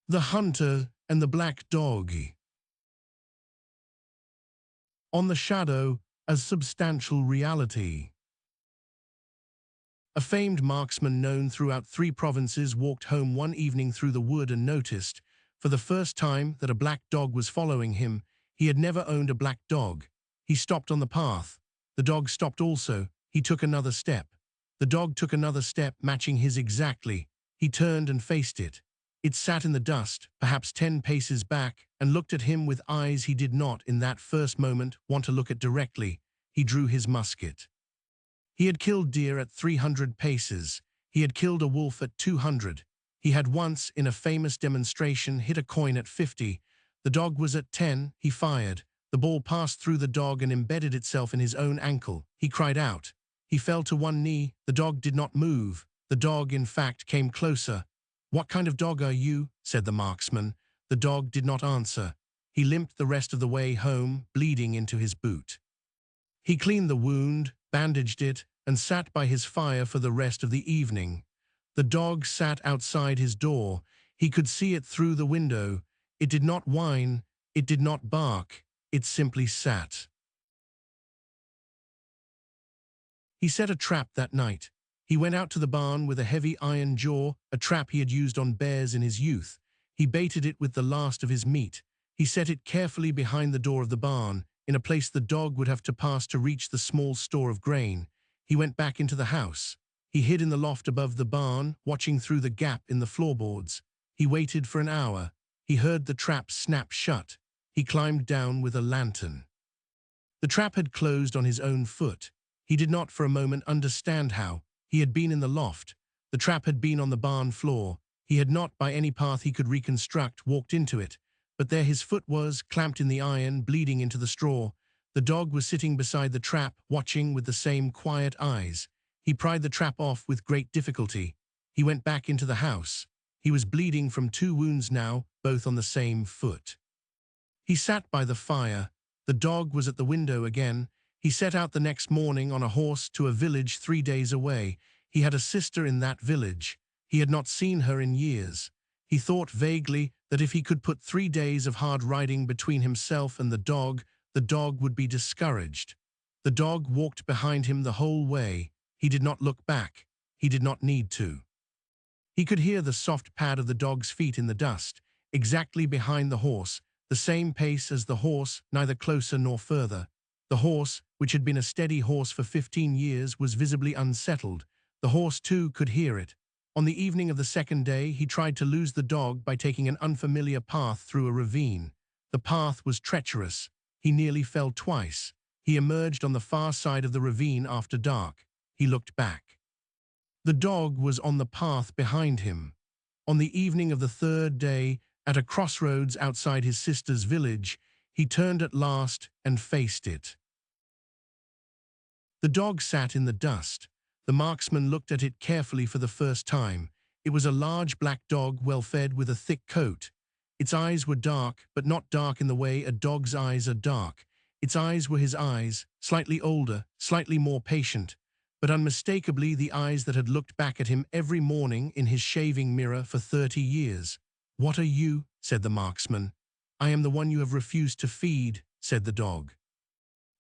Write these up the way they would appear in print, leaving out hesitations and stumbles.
The Hunter and the Black Dog. On the shadow as substantial reality. A famed marksman known throughout 3 provinces walked home one evening through the wood and noticed, for the first time, that a black dog was following him. He had never owned a black dog. He stopped on the path. The dog stopped also. He took another step. The dog took another step, matching his exactly. He turned and faced it. It sat in the dust, perhaps 10 paces back, and looked at him with eyes he did not, in that first moment, want to look at directly. He drew his musket. He had killed deer at 300 paces. He had killed a wolf at 200. He had once, in a famous demonstration, hit a coin at 50. The dog was at 10. He fired. The ball passed through the dog and embedded itself in his own ankle. He cried out. He fell to one knee. The dog did not move. The dog, in fact, came closer. "What kind of dog are you?" said the marksman. The dog did not answer. He limped the rest of the way home, bleeding into his boot. He cleaned the wound, bandaged it, and sat by his fire for the rest of the evening. The dog sat outside his door. He could see it through the window. It did not whine. It did not bark. It simply sat. He set a trap that night. He went out to the barn with a heavy iron jaw, a trap he had used on bears in his youth. He baited it with the last of his meat. He set it carefully behind the door of the barn, in a place the dog would have to pass to reach the small store of grain. He went back into the house. He hid in the loft above the barn, watching through the gap in the floorboards. He waited for an hour. He heard the trap snap shut. He climbed down with a lantern. The trap had closed on his own foot. He did not for a moment understand how. He had been in the loft. The trap had been on the barn floor. He had not, by any path he could reconstruct, walked into it. But there his foot was, clamped in the iron, bleeding into the straw. The dog was sitting beside the trap, watching with the same quiet eyes. He pried the trap off with great difficulty. He went back into the house. He was bleeding from 2 wounds now, both on the same foot. He sat by the fire. The dog was at the window again. He set out the next morning on a horse to a village 3 days away. He had a sister in that village. He had not seen her in years. He thought vaguely that if he could put 3 days of hard riding between himself and the dog would be discouraged. The dog walked behind him the whole way. He did not look back. He did not need to. He could hear the soft pad of the dog's feet in the dust, exactly behind the horse, the same pace as the horse, neither closer nor further. The horse, which had been a steady horse for 15 years, was visibly unsettled. The horse, too, could hear it. On the evening of the second day, he tried to lose the dog by taking an unfamiliar path through a ravine. The path was treacherous. He nearly fell twice. He emerged on the far side of the ravine after dark. He looked back. The dog was on the path behind him. On the evening of the third day, at a crossroads outside his sister's village, he turned at last and faced it. The dog sat in the dust. The marksman looked at it carefully for the first time. It was a large black dog, well-fed, with a thick coat. Its eyes were dark, but not dark in the way a dog's eyes are dark. Its eyes were his eyes, slightly older, slightly more patient, but unmistakably the eyes that had looked back at him every morning in his shaving mirror for 30 years. "What are you?" said the marksman. "I am the one you have refused to feed," said the dog.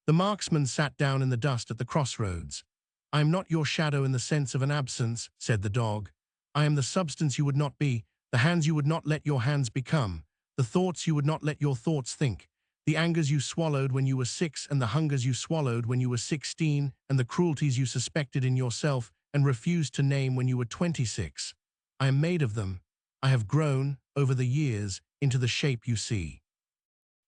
The marksman sat down in the dust at the crossroads. "I am not your shadow in the sense of an absence," said the dog. "I am the substance you would not be, the hands you would not let your hands become, the thoughts you would not let your thoughts think, the angers you swallowed when you were 6 and the hungers you swallowed when you were 16 and the cruelties you suspected in yourself and refused to name when you were 26. I am made of them. I have grown, over the years, into the shape you see.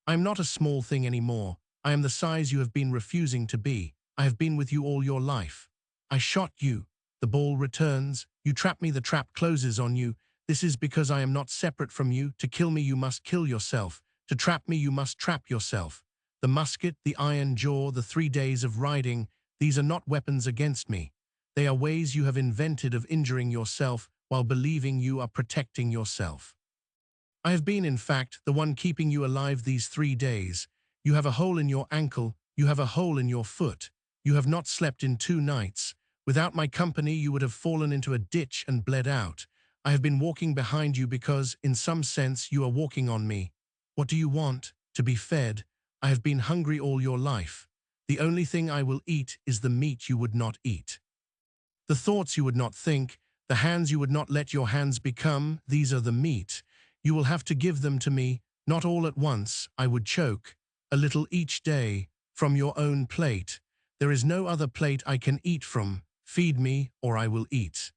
I am not a small thing anymore. I am the size you have been refusing to be. I have been with you all your life. I shot you. The ball returns. You trap me, the trap closes on you. This is because I am not separate from you. To kill me, you must kill yourself. To trap me, you must trap yourself. The musket, the iron jaw, the 3 days of riding, these are not weapons against me. They are ways you have invented of injuring yourself while believing you are protecting yourself. I have been, in fact, the one keeping you alive these 3 days. You have a hole in your ankle. You have a hole in your foot. You have not slept in 2 nights. Without my company, you would have fallen into a ditch and bled out. I have been walking behind you because, in some sense, you are walking on me. What do you want? To be fed. I have been hungry all your life. The only thing I will eat is the meat you would not eat. The thoughts you would not think, the hands you would not let your hands become, these are the meat. You will have to give them to me, not all at once, I would choke. A little each day, from your own plate. There is no other plate I can eat from. Feed me, or I will eat.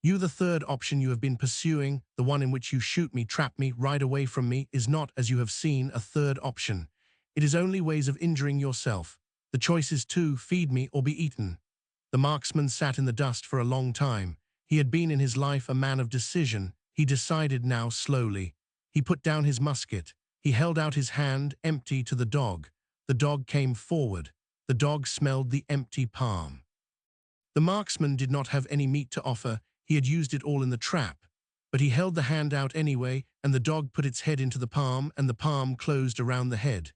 You, the third option you have been pursuing, the one in which you shoot me, trap me, ride away from me, is not, as you have seen, a third option. It is only ways of injuring yourself. The choice is to feed me or be eaten. The marksman sat in the dust for a long time. He had been in his life a man of decision. He decided now slowly. He put down his musket. He held out his hand, empty, to the dog. The dog came forward. The dog smelled the empty palm. The marksman did not have any meat to offer. He had used it all in the trap. But he held the hand out anyway, and the dog put its head into the palm, and the palm closed around the head.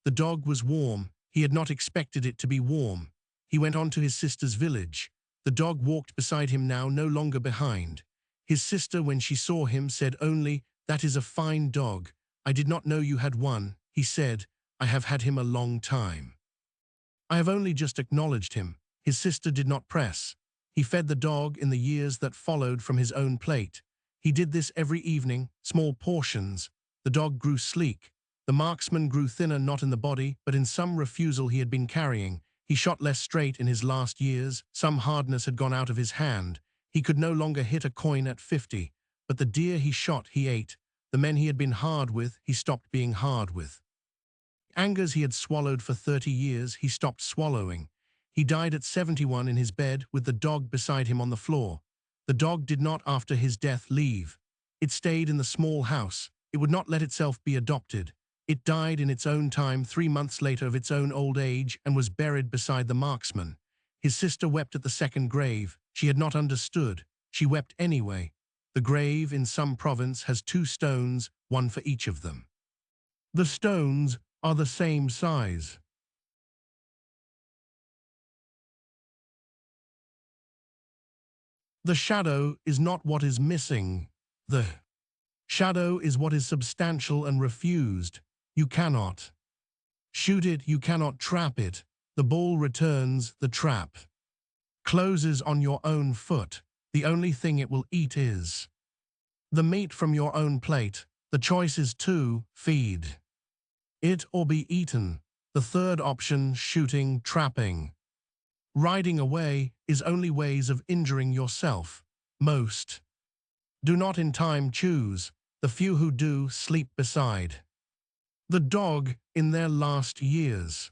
The dog was warm. He had not expected it to be warm. He went on to his sister's village. The dog walked beside him now, no longer behind. His sister, when she saw him, said only, "That is a fine dog. I did not know you had one." He said, "I have had him a long time. I have only just acknowledged him." His sister did not press. He fed the dog in the years that followed from his own plate. He did this every evening, small portions. The dog grew sleek. The marksman grew thinner, not in the body, but in some refusal he had been carrying. He shot less straight in his last years. Some hardness had gone out of his hand. He could no longer hit a coin at 50. But the deer he shot, he ate. The men he had been hard with, he stopped being hard with. Angers he had swallowed for 30 years, he stopped swallowing. He died at 71 in his bed with the dog beside him on the floor. The dog did not, after his death, leave. It stayed in the small house. It would not let itself be adopted. It died in its own time 3 months later of its own old age and was buried beside the marksman. His sister wept at the second grave. She had not understood. She wept anyway. The grave in some province has 2 stones, one for each of them. The stones are the same size. The shadow is not what is missing. The shadow is what is substantial and refused. You cannot shoot it, you cannot trap it. The ball returns, the trap closes on your own foot. The only thing it will eat is the meat from your own plate. The choice is to feed it or be eaten. The third option, shooting, trapping, riding away, is only ways of injuring yourself. Most do not in time choose. The few who do sleep beside the dog in their last years.